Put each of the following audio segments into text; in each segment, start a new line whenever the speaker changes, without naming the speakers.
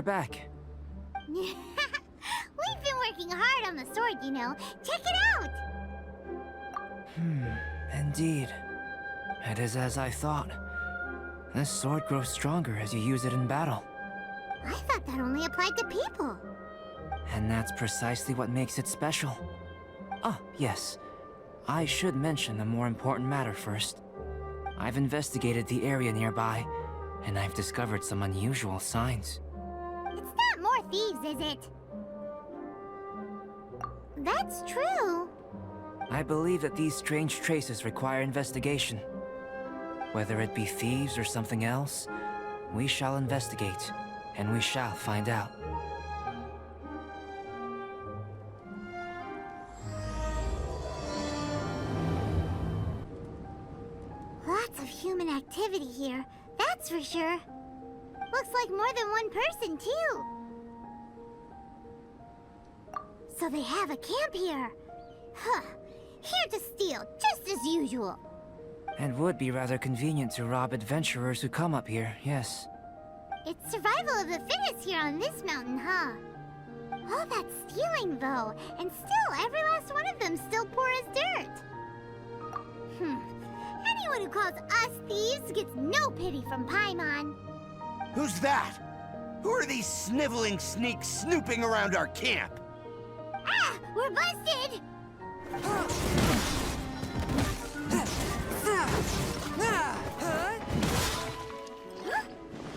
you're back.
We've been working hard on the sword, you know. Check it out!
Indeed. It is as I thought. This sword grows stronger as you use it in battle.
I thought that only applied to people.
And that's precisely what makes it special. Ah, yes. I should mention a more important matter first. I've investigated the area nearby, and I've discovered some unusual signs.
It's not more thieves, is it? That's true.
I believe that these strange traces require investigation. Whether it be thieves or something else, we shall investigate, and we shall find out.
Lots of human activity here, that's for sure. Looks like more than one person, too. So they have a camp here. Huh. Here to steal, just as usual.
It would be rather convenient to rob adventurers who come up here, yes.
It's survival of the fittest here on this mountain, huh? All that stealing, though, and still every last one of them still poor as dirt. Anyone who calls us thieves gets no pity from Paimon.
Who's that? Who are these sniveling sneaks snooping around our camp?
Ah! We're busted!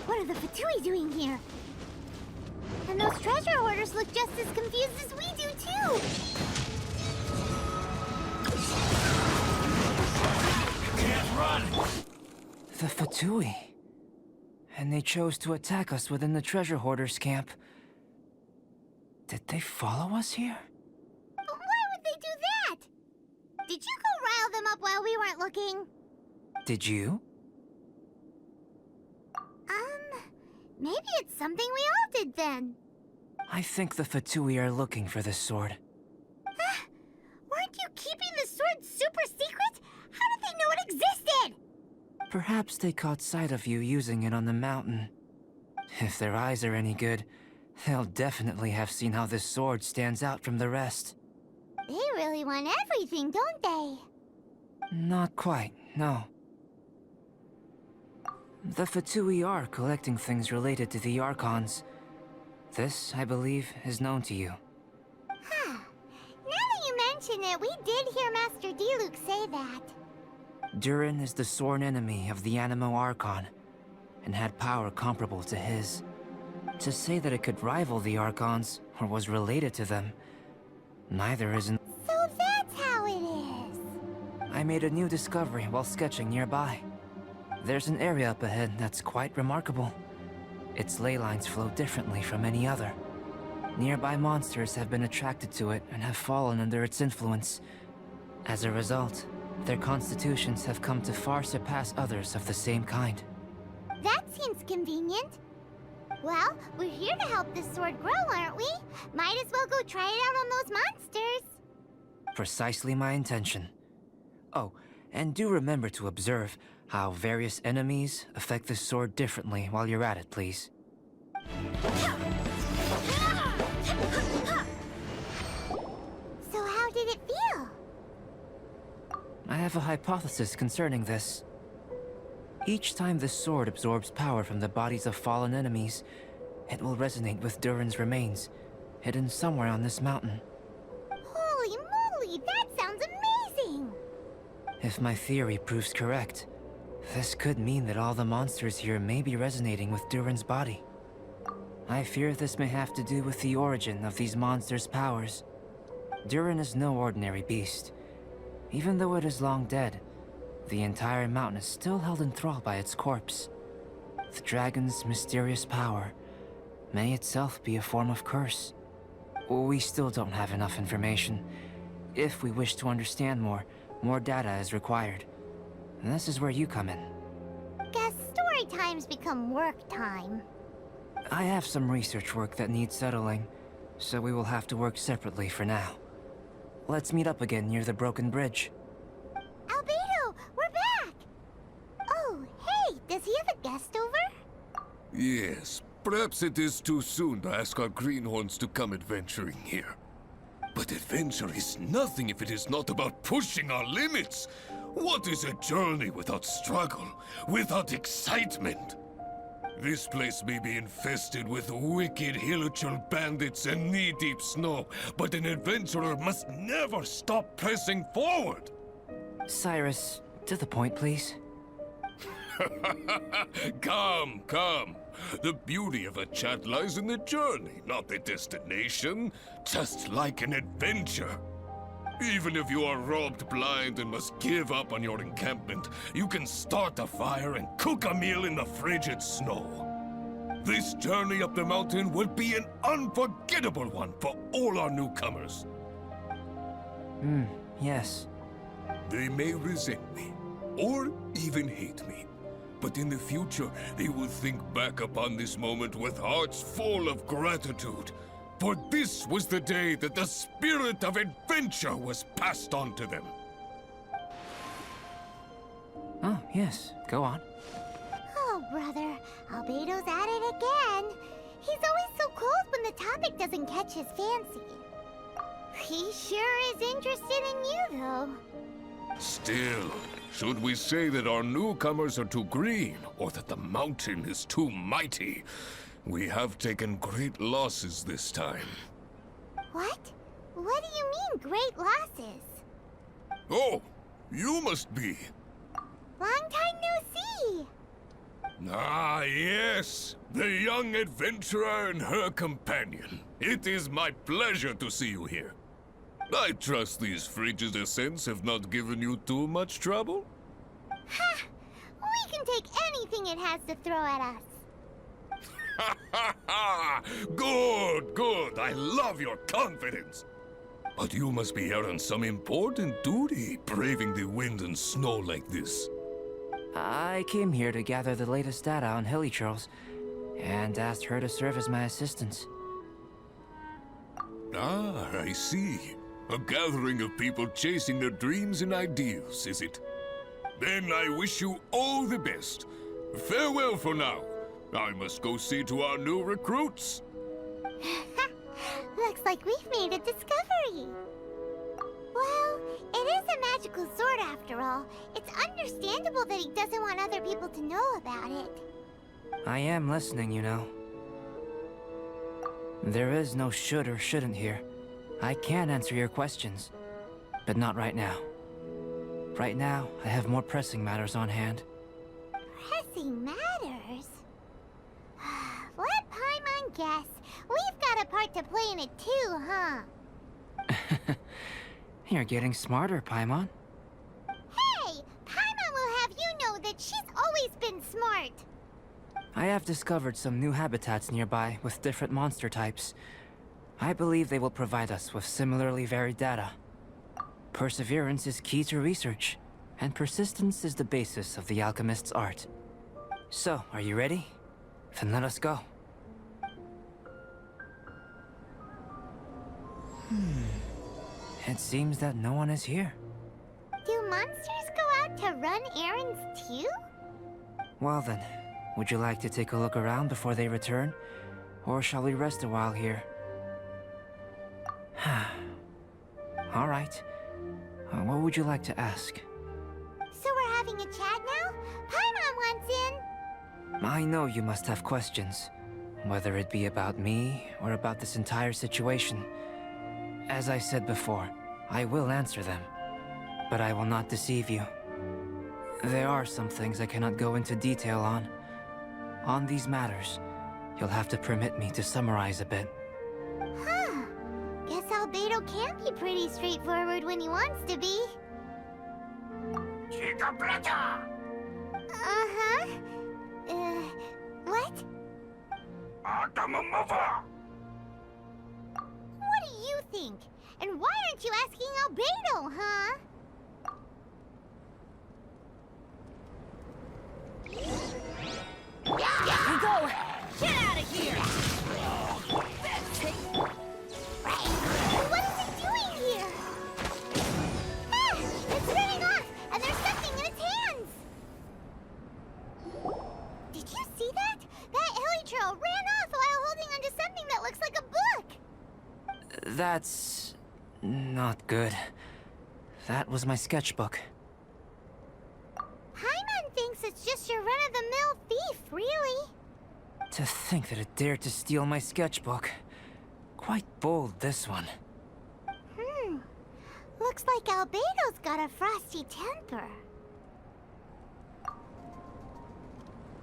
What are the Fatui doing here? And those treasure hoarders look just as confused as we do, too!
Can't run!
The Fatui. And they chose to attack us within the treasure hoarders' camp. Did they follow us here?
But why would they do that? Did you go rile them up while we weren't looking?
Did you?
Maybe it's something we all did then.
I think the Fatui are looking for this sword.
Weren't you keeping the sword super secret? How did they know it existed?
Perhaps they caught sight of you using it on the mountain. If their eyes are any good, they'll definitely have seen how this sword stands out from the rest.
They really want everything, don't they?
Not quite, no. The Fatui are collecting things related to the Archons. This, I believe, is known to you.
Huh. Now that you mention it, we did hear Master Diluc say that.
Durin is the sworn enemy of the Animo Archon, and had power comparable to his. To say that it could rival the Archons, or was related to them, neither isn't.
So that's how it is.
I made a new discovery while sketching nearby. There's an area up ahead that's quite remarkable. Its ley lines flow differently from any other. Nearby monsters have been attracted to it and have fallen under its influence. As a result, their constitutions have come to far surpass others of the same kind.
That seems convenient. Well, we're here to help this sword grow, aren't we? Might as well go try it out on those monsters.
Precisely my intention. Oh, and do remember to observe how various enemies affect the sword differently while you're at it, please.
So how did it feel?
I have a hypothesis concerning this. Each time this sword absorbs power from the bodies of fallen enemies, it will resonate with Durin's remains, hidden somewhere on this mountain.
Holy moly, that sounds amazing!
If my theory proves correct, this could mean that all the monsters here may be resonating with Durin's body. I fear this may have to do with the origin of these monsters' powers. Durin is no ordinary beast. Even though it is long dead, the entire mountain is still held in thrall by its corpse. The dragon's mysterious power may itself be a form of curse. We still don't have enough information. If we wish to understand more data is required. And this is where you come in.
Guess story times become work time.
I have some research work that needs settling, so we will have to work separately for now. Let's meet up again near the broken bridge.
Albedo, we're back! Oh, hey, does he have a guest over?
Yes,
Perhaps it is too soon to ask our greenhorns to come adventuring here. But adventure is nothing if it is not about pushing our limits. What is a journey without struggle, without excitement? This place may be infested with wicked Hilichurl bandits and knee-deep snow, but an adventurer must never stop pressing forward.
Cyrus, to the point, please.
Come, come. The beauty of a chat lies in the journey, not the destination. Just like an adventure. Even if you are robbed blind and must give up on your encampment, you can start a fire and cook a meal in the frigid snow. This journey up the mountain will be an unforgettable one for all our newcomers.
Yes.
They may resent me, or even hate me. But in the future, they will think back upon this moment with hearts full of gratitude. For this was the day that the spirit of adventure was passed on to them.
Oh, yes. Go on.
Oh, brother. Albedo's at it again. He's always so cold when the topic doesn't catch his fancy. He sure is interested in you, though.
Still, should we say that our newcomers are too green, or that the mountain is too mighty? We have taken great losses this time.
What? What do you mean, great losses?
Oh, you must be.
Long time no see.
Ah, yes. The young adventurer and her companion. It is my pleasure to see you here. I trust these frigid ascents have not given you too much trouble?
Ha! We can take anything it has to throw at us.
Ha ha ha! Good, good. I love your confidence. But you must be here on some important duty, braving the wind and snow like this.
I came here to gather the latest data on Hilichurls, and asked her to serve as my assistant.
Ah, I see. A gathering of people chasing their dreams and ideals, is it? Then I wish you all the best. Farewell for now. I must go see to our new recruits.
Looks like we've made a discovery. Well, it is a magical sword after all. It's understandable that he doesn't want other people to know about it.
I am listening, you know. There is no should or shouldn't here. I can answer your questions, but not right now. Right now, I have more pressing matters on hand.
Pressing matters? Let Paimon guess. We've got a part to play in it too, huh?
You're getting smarter, Paimon.
Hey! Paimon will have you know that she's always been smart.
I have discovered some new habitats nearby with different monster types. I believe they will provide us with similarly varied data. Perseverance is key to research, and persistence is the basis of the alchemist's art. So, are you ready? Then let us go. It seems that no one is here.
Do monsters go out to run errands too?
Well then, would you like to take a look around before they return? Or shall we rest a while here? All right. What would you like to ask?
So we're having a chat now? Paimon wants in.
I know you must have questions, whether it be about me or about this entire situation. As I said before, I will answer them, but I will not deceive you. There are some things I cannot go into detail on. On these matters, you'll have to permit me to summarize a bit.
Huh. Guess Albedo can be pretty straightforward when he wants to be. Uh-huh. What? What do you think? And why aren't you asking Albedo, huh?
You go! Get out of here!
What is he doing here? Ah! It's running off, and there's something in its hands! Did you see that? That Hilichurl ran
That's... not good. That was my sketchbook.
Paimon thinks it's just your run-of-the-mill thief, really.
To think that it dared to steal my sketchbook. Quite bold, this one.
Looks like Albedo's got a frosty temper.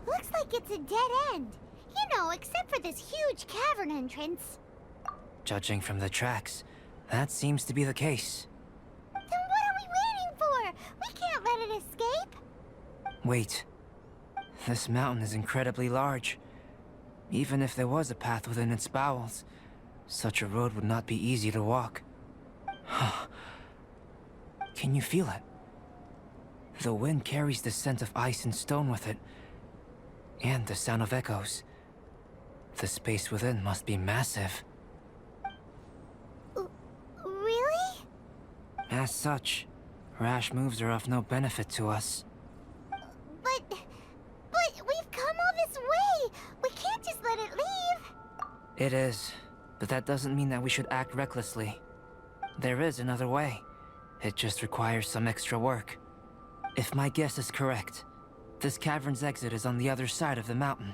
Looks like it's a dead end. You know, except for this huge cavern entrance.
Judging from the tracks, that seems to be the case.
Then what are we waiting for? We can't let it escape.
Wait. This mountain is incredibly large. Even if there was a path within its bowels, such a road would not be easy to walk. Can you feel it? The wind carries the scent of ice and stone with it, and the sound of echoes. The space within must be massive.
Really?
As such, rash moves are of no benefit to us.
But we've come all this way. We can't just let it leave.
It is, but that doesn't mean that we should act recklessly. There is another way. It just requires some extra work. If my guess is correct, this cavern's exit is on the other side of the mountain.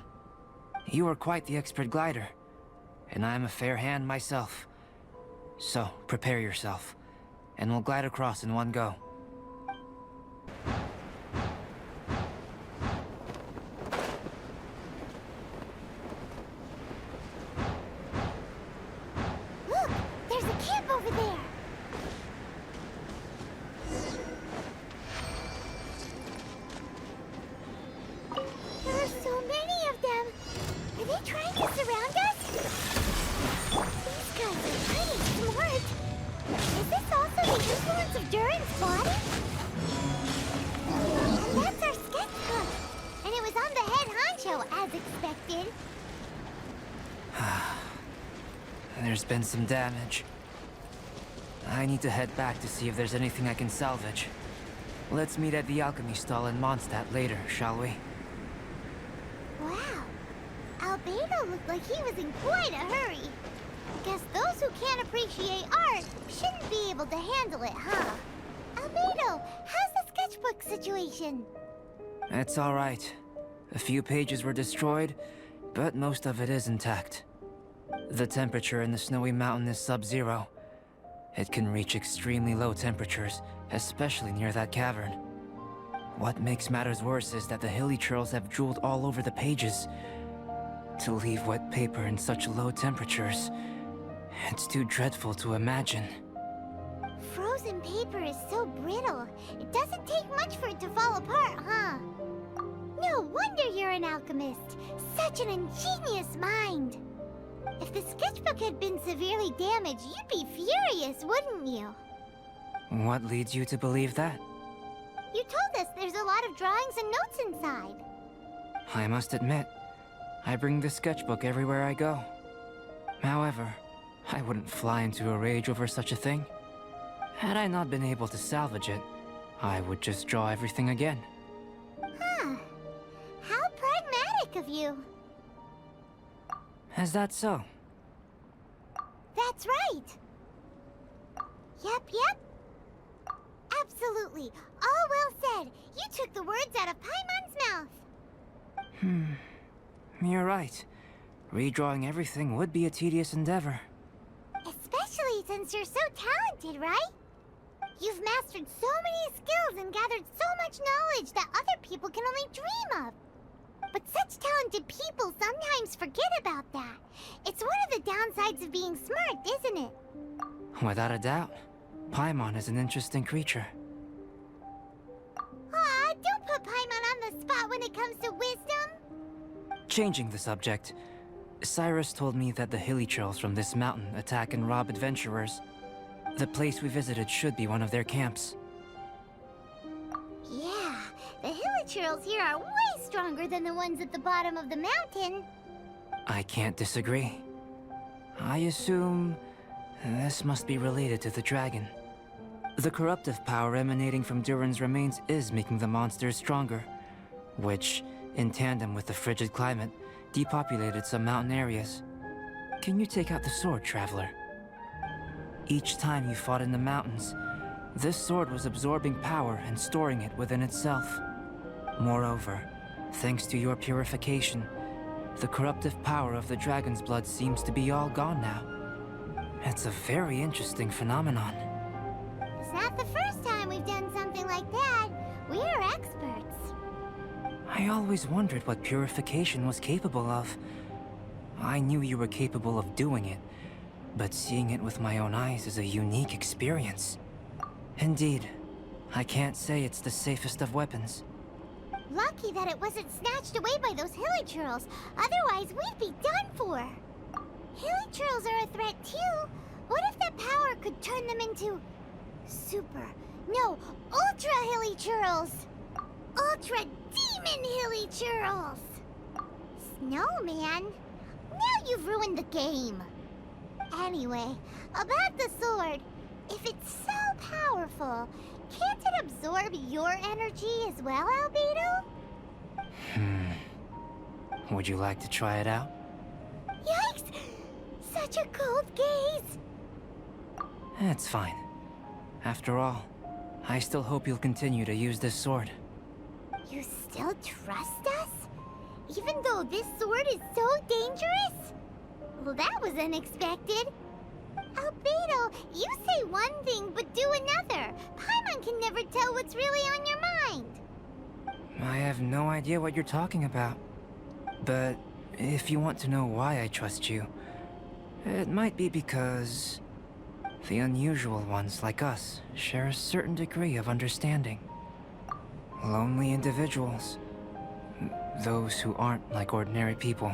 You are quite the expert glider, and I am a fair hand myself. So, prepare yourself, and we'll glide across in one go.
Look, there's a camp over there. There are so many of them. Are they trying to surround us? These guys are pretty smart. Is this also the influence of Durin's body? And that's our sketchbook. And it was on the head honcho, as expected.
There's been some damage. I need to head back to see if there's anything I can salvage. Let's meet at the alchemy stall in Mondstadt later, shall we?
Wow. Albedo looked like he was in quite a hurry. Guess those who can't appreciate art shouldn't be able to handle it, huh? Albedo, how's the sketchbook situation?
It's all right. A few pages were destroyed, but most of it is intact. The temperature in the snowy mountain is sub-zero. It can reach extremely low temperatures, especially near that cavern. What makes matters worse is that the hilly churls have drooled all over the pages. To leave wet paper in such low temperatures, it's too dreadful to imagine.
Frozen paper is so brittle. It doesn't take much for it to fall apart, huh? No wonder you're an alchemist. Such an ingenious mind. If the sketchbook had been severely damaged, you'd be furious, wouldn't you?
What leads you to believe that?
You told us there's a lot of drawings and notes inside.
I must admit, I bring the sketchbook everywhere I go. However, I wouldn't fly into a rage over such a thing. Had I not been able to salvage it, I would just draw everything again.
Huh. How pragmatic of you.
Is that so?
That's right. Yep. Absolutely. All well said. You took the words out of Paimon's mouth.
You're right. Redrawing everything would be a tedious endeavor.
Especially since you're so talented, right? You've mastered so many skills and gathered so much knowledge that other people can only dream of. But such talented people sometimes forget about that. It's one of the downsides of being smart, isn't it?
Without a doubt. Paimon is an interesting creature.
Aw, don't put Paimon on the spot when it comes to wisdom.
Changing the subject, Cyrus told me that the hilly churls from this mountain attack and rob adventurers. The place we visited should be one of their camps.
Yeah, the hilichurls here are way stronger than the ones at the bottom of the mountain.
I can't disagree. I assume this must be related to the dragon. The corruptive power emanating from Durin's remains is making the monsters stronger, which, in tandem with the frigid climate, depopulated some mountain areas. Can you take out the sword, traveler? Each time you fought in the mountains, this sword was absorbing power and storing it within itself. Moreover, thanks to your purification, the corruptive power of the dragon's blood seems to be all gone now. It's a very interesting phenomenon.
It's not the first time we've done something like that. We're experts.
I always wondered what purification was capable of. I knew you were capable of doing it, but seeing it with my own eyes is a unique experience. Indeed, I can't say it's the safest of weapons.
Lucky that it wasn't snatched away by those hilichurls. Otherwise, we'd be done for. Hilichurls are a threat too. What if that power could turn them into ultra hilichurls? Ultra demon hilichurls! Snowman, now you've ruined the game. Anyway, about the sword. If it's so powerful, can't it absorb your energy as well, Albedo?
Would you like to try it out?
Yikes! Such a cold gaze!
It's fine. After all, I still hope you'll continue to use this sword.
You still trust us? Even though this sword is so dangerous? Well, that was unexpected. Albedo, you say one thing but do another. Paimon can never tell what's really on your mind.
I have no idea what you're talking about. But if you want to know why I trust you, it might be because the unusual ones like us share a certain degree of understanding. Lonely individuals. Those who aren't like ordinary people.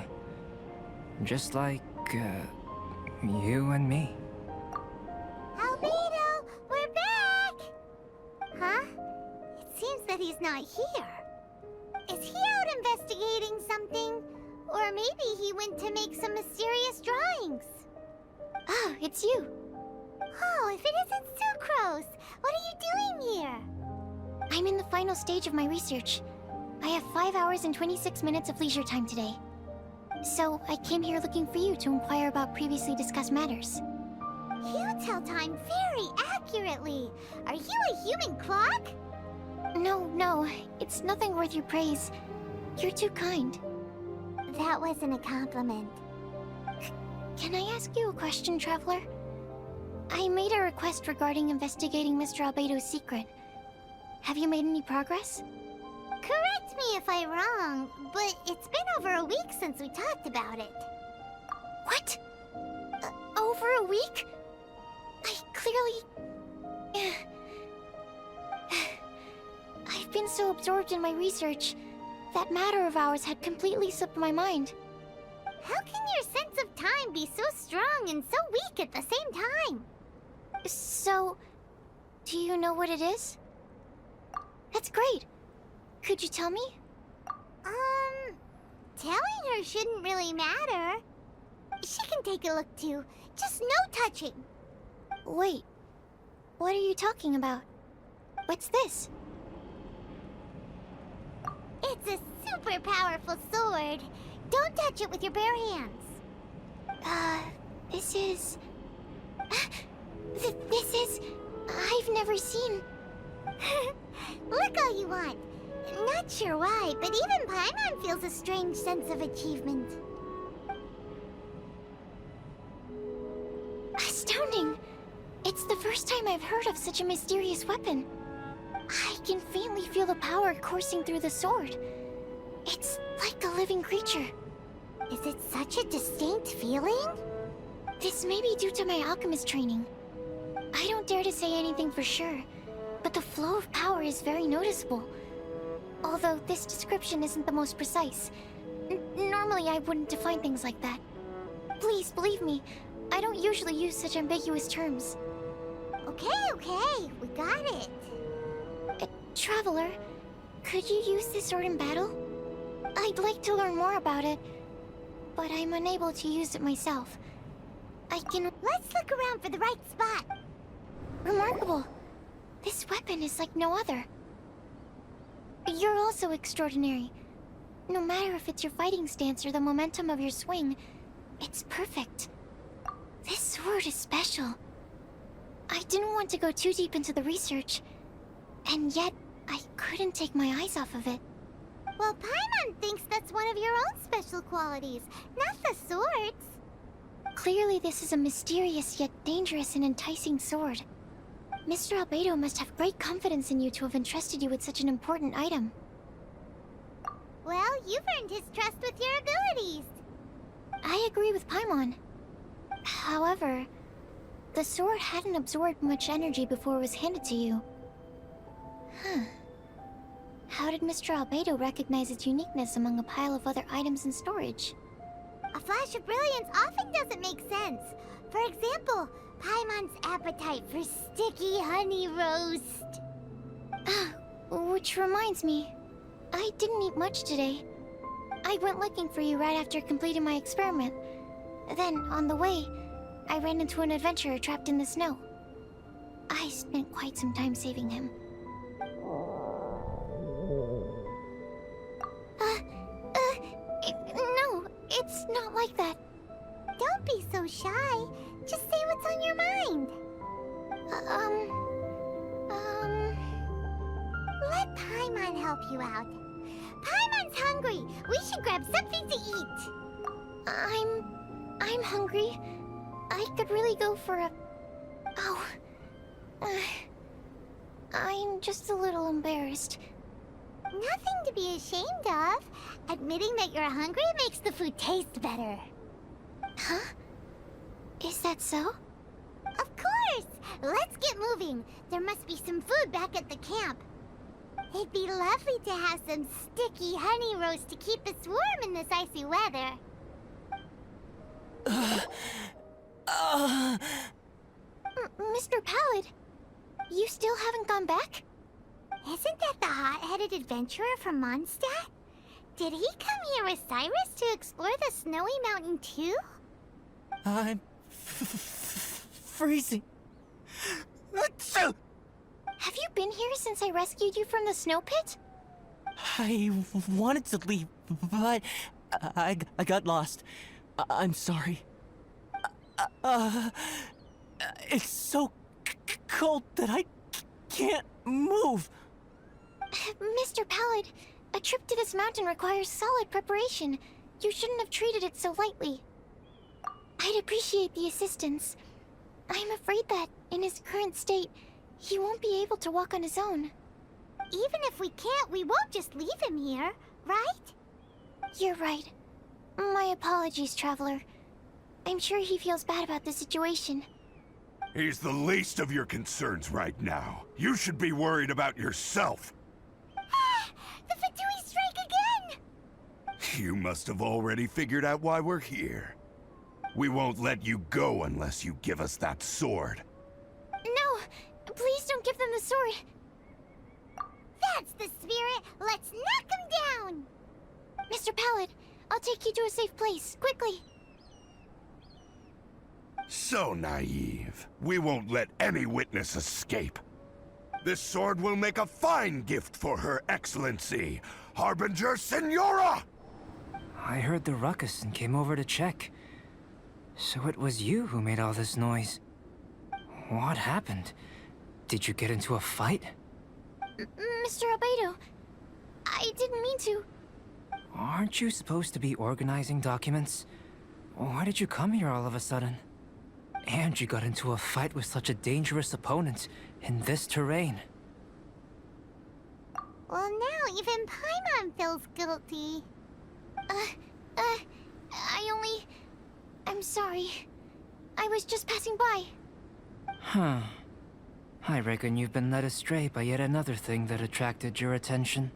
Just like, you and me.
Albedo, we're back! Huh? It seems that he's not here. Is he out investigating something? Or maybe he went to make some mysterious drawings. Oh, it's you. Oh, if it isn't Sucrose! What are you doing here? I'm in the final stage of my research. I have 5 hours and 26 minutes of leisure time today. So, I came here looking for you to inquire about previously discussed matters. You tell time very accurately. Are you a human clock? No, it's nothing worth your praise. You're too kind. That wasn't a compliment. Can I ask you a question, Traveler? I made a request regarding investigating Mr. Albedo's secret. Have you made any progress? Correct me if I'm wrong, but it's been over a week since we talked about it. What? Over a week? I clearly... I've been so absorbed in my research. That matter of ours had completely slipped my mind. How can your sense of time be so strong and so weak at the same time? So, do you know what it is? That's great. Could you tell me? Telling her shouldn't really matter. She can take a look too. Just no touching. Wait, what are you talking about? What's this? It's a super powerful sword. Don't touch it with your bare hands. This is... This is... I've never seen... Look all you want. Not sure why, but even Paimon feels a strange sense of achievement. Astounding! It's the first time I've heard of such a mysterious weapon. I can faintly feel the power coursing through the sword. It's like a living creature. Is it such a distinct feeling? This may be due to my alchemist training. I don't dare to say anything for sure, but the flow of power is very noticeable. Although this description isn't the most precise. Normally I wouldn't define things like that. Please believe me, I don't usually use such ambiguous terms. Okay, we got it. Traveler, could you use this sword in battle? I'd like to learn more about it, but I'm unable to use it myself. Let's look around for the right spot. Remarkable. This weapon is like no other. You're also extraordinary. No matter if it's your fighting stance or the momentum of your swing, it's perfect. This sword is special. didn't want to go too deep into the research, and yet I couldn't take my eyes off of it. Well, Paimon thinks that's one of your own special qualities, not the sword's. Clearly this is a mysterious yet dangerous and enticing sword. Mr. Albedo must have great confidence in you to have entrusted you with such an important item. Well, you've earned his trust with your abilities. I agree with Paimon. However, the sword hadn't absorbed much energy before it was handed to you. Huh. How did Mr. Albedo recognize its uniqueness among a pile of other items in storage? A flash of brilliance often doesn't make sense. For example, Paimon's appetite for sticky honey roast. Which reminds me, I didn't eat much today. I went looking for you right after completing my experiment. Then, on the way, I ran into an adventurer trapped in the snow. I spent quite some time saving him. No, it's not like that. Don't be so shy. Just say what's on your mind. Let Paimon help you out. Paimon's hungry. We should grab something to eat. I'm hungry. I could really go for a... Oh. I'm just a little embarrassed. Nothing to be ashamed of. Admitting that you're hungry makes the food taste better. Huh? Is that so? Of course! Let's get moving. There must be some food back at the camp. It'd be lovely to have some sticky honey roast to keep us warm in this icy weather. Mr. Pallid, you still haven't gone back? Isn't that the hot-headed adventurer from Mondstadt? Did he come here with Cyrus to explore the snowy mountain too?
I'm freezing.
Have you been here since I rescued you from the snow pit?
I wanted to leave, but I got lost. I'm sorry. It's so cold that I can't move.
Mr. Pallid, a trip to this mountain requires solid preparation. You shouldn't have treated it so lightly. I'd appreciate the assistance. I'm afraid that, in his current state, he won't be able to walk on his own. Even if we can't, we won't just leave him here, right? You're right. My apologies, Traveler. I'm sure he feels bad about the situation.
He's the least of your concerns right now. You should be worried about yourself.
The Fatui strike again!
You must have already figured out why we're here. We won't let you go unless you give us that sword.
No! Please don't give them the sword! That's the spirit! Let's knock them down! Mr. Pallid, I'll take you to a safe place, quickly!
So naive. We won't let any witness escape. This sword will make a fine gift for Her Excellency, Harbinger Signora!
I heard the ruckus and came over to check. So it was you who made all this noise. What happened? Did you get into a fight?
Mr. Albedo, I didn't mean to.
Aren't you supposed to be organizing documents? Why did you come here all of a sudden? And you got into a fight with such a dangerous opponent in this terrain.
Well, now even Paimon feels guilty. I'm sorry. I was just passing by.
Huh. I reckon you've been led astray by yet another thing that attracted your attention.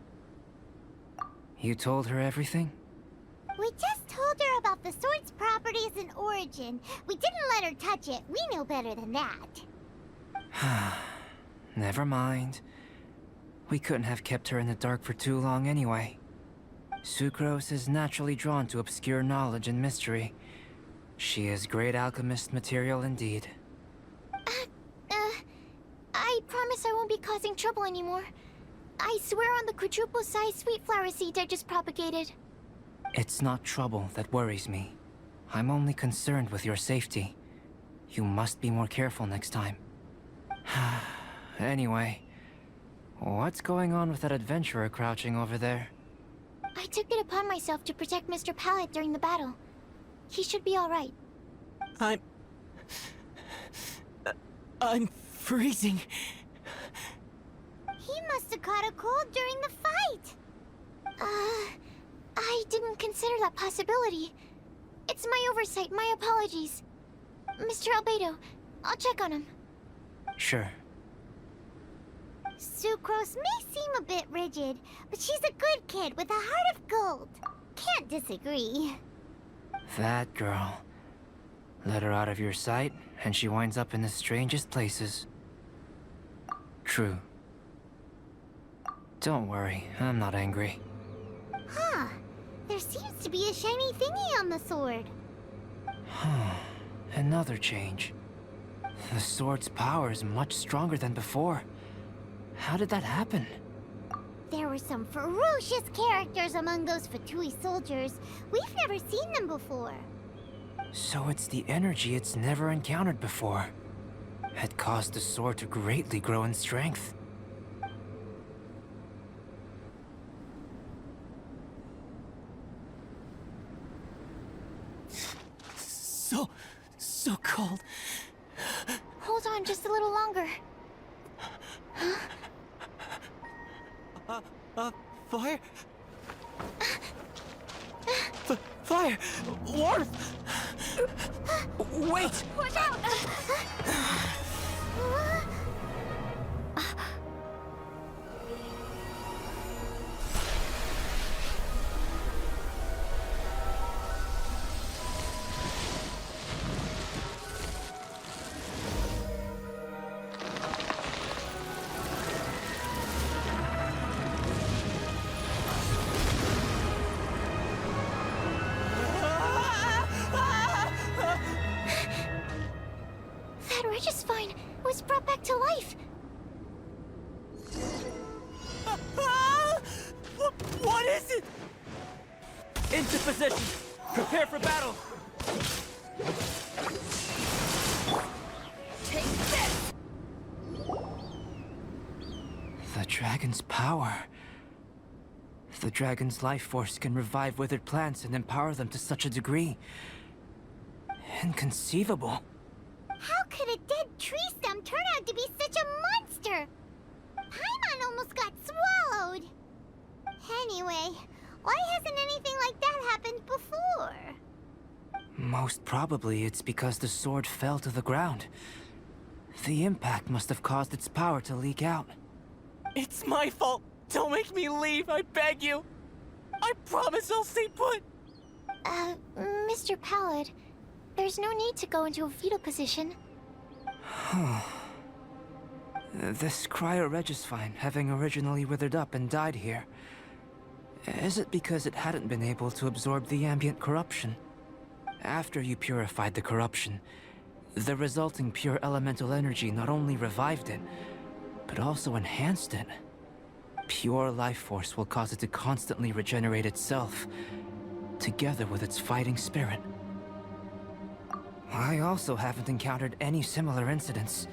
You told her everything?
We just told her about the sword's properties and origin. We didn't let her touch it. We know better than that.
Never mind. We couldn't have kept her in the dark for too long anyway. Sucrose is naturally drawn to obscure knowledge and mystery. She is great alchemist material indeed.
I promise I won't be causing trouble anymore. I swear on the quadruple-sized sweet flower seed I just propagated.
It's not trouble that worries me. I'm only concerned with your safety. You must be more careful next time. Anyway, what's going on with that adventurer crouching over there?
I took it upon myself to protect Mr. Pallet during the battle. He should be alright.
I'm freezing.
He must have caught a cold during the fight. I didn't consider that possibility. It's my oversight, my apologies. Mr. Albedo, I'll check on him.
Sure.
Sucrose may seem a bit rigid, but she's a good kid with a heart of gold. Can't disagree.
That girl. Let her out of your sight, and she winds up in the strangest places. True. Don't worry, I'm not angry.
Huh. There seems to be a shiny thingy on the sword.
Another change. The sword's power is much stronger than before. How did that happen?
There were some ferocious characters among those Fatui soldiers. We've never seen them before.
So it's the energy it's never encountered before. It caused the sword to greatly grow in strength.
So cold.
Hold on just a little longer.
Fire? Fire! Warmth! Wait!
Watch out! That Regisvine was brought back to life.
What is it? Into position! Prepare for battle!
Take this!
The dragon's power. The dragon's life force can revive withered plants and empower them to such a degree. Inconceivable.
How could a dead tree stem turn out to be such a monster? Paimon almost got swallowed. Anyway, why hasn't anything like that happened before?
Most probably it's because the sword fell to the ground. The impact must have caused its power to leak out.
It's my fault! Don't make me leave, I beg you! I promise I'll stay put!
Mr. Pallet, there's no need to go into a fetal position.
This cryo-regisvine, having originally withered up and died here, is it because it hadn't been able to absorb the ambient corruption? After you purified the corruption, the resulting pure elemental energy not only revived it, but also enhanced it. Pure life force will cause it to constantly regenerate itself, together with its fighting spirit. I also haven't encountered any similar incidents.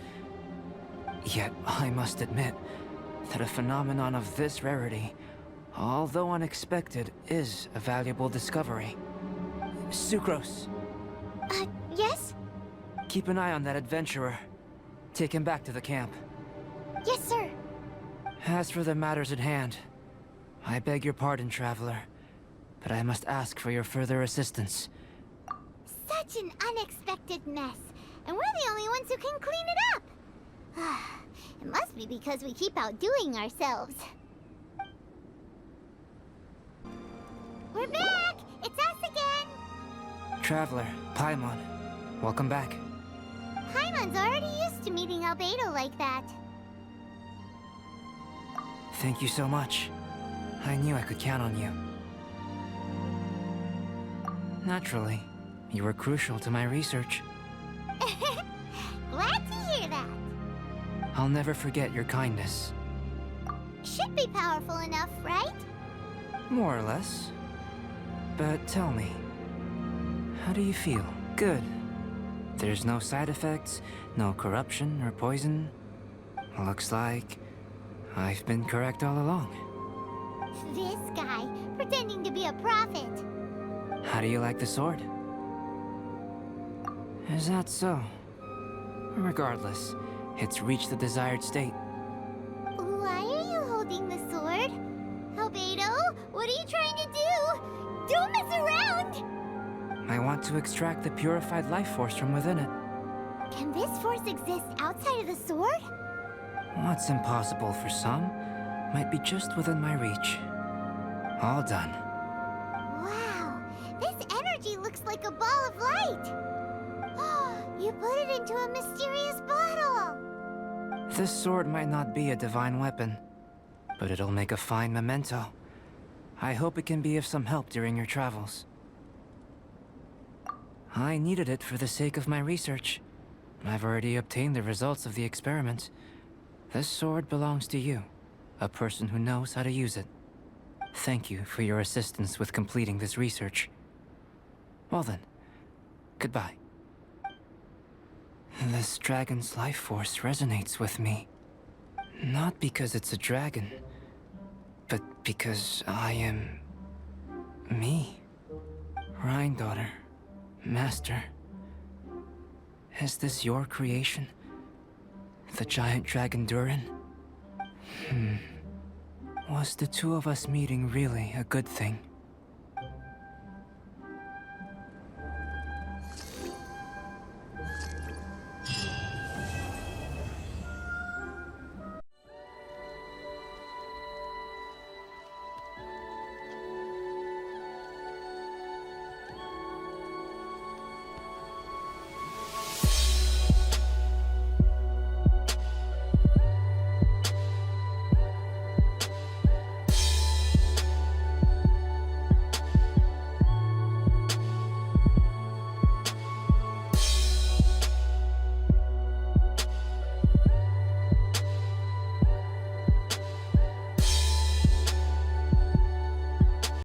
Yet, I must admit that a phenomenon of this rarity, although unexpected, is a valuable discovery. Sucrose,
Yes?
keep an eye on that adventurer. Take him back to the camp.
Yes, sir.
As for the matters at hand, I beg your pardon, traveler, but I must ask for your further assistance.
Such an unexpected mess, and we're the only ones who can clean it up. It must be because we keep outdoing ourselves. We're back! It's us again!
Traveler, Paimon, welcome back.
Paimon's already used to meeting Albedo like that.
Thank you so much. I knew I could count on you. Naturally, you were crucial to my research.
Glad to hear that.
I'll never forget your kindness.
Should be powerful enough, right?
More or less. But tell me, how do you feel? Good. There's no side effects, no corruption or poison? Looks like I've been correct all along.
This guy, pretending to be a prophet.
How do you like the sword? Is that so? Regardless, it's reached the desired state.
Why are you holding the sword? Albedo, what are you trying to do? Don't mess around!
I want to extract the purified life force from within it.
Can this force exist outside of the sword?
What's impossible for some might be just within my reach. All done.
Wow, this energy looks like a ball of light. You put it into a mysterious bottle.
This sword might not be a divine weapon, but it'll make a fine memento. I hope it can be of some help during your travels. I needed it for the sake of my research. I've already obtained the results of the experiment. This sword belongs to you, a person who knows how to use it. Thank you for your assistance with completing this research. Well then, goodbye. This dragon's life force resonates with me. Not because it's a dragon, but because I am... me. Rhine-daughter, Master. Is this your creation? The giant dragon Durin? Was the two of us meeting really a good thing?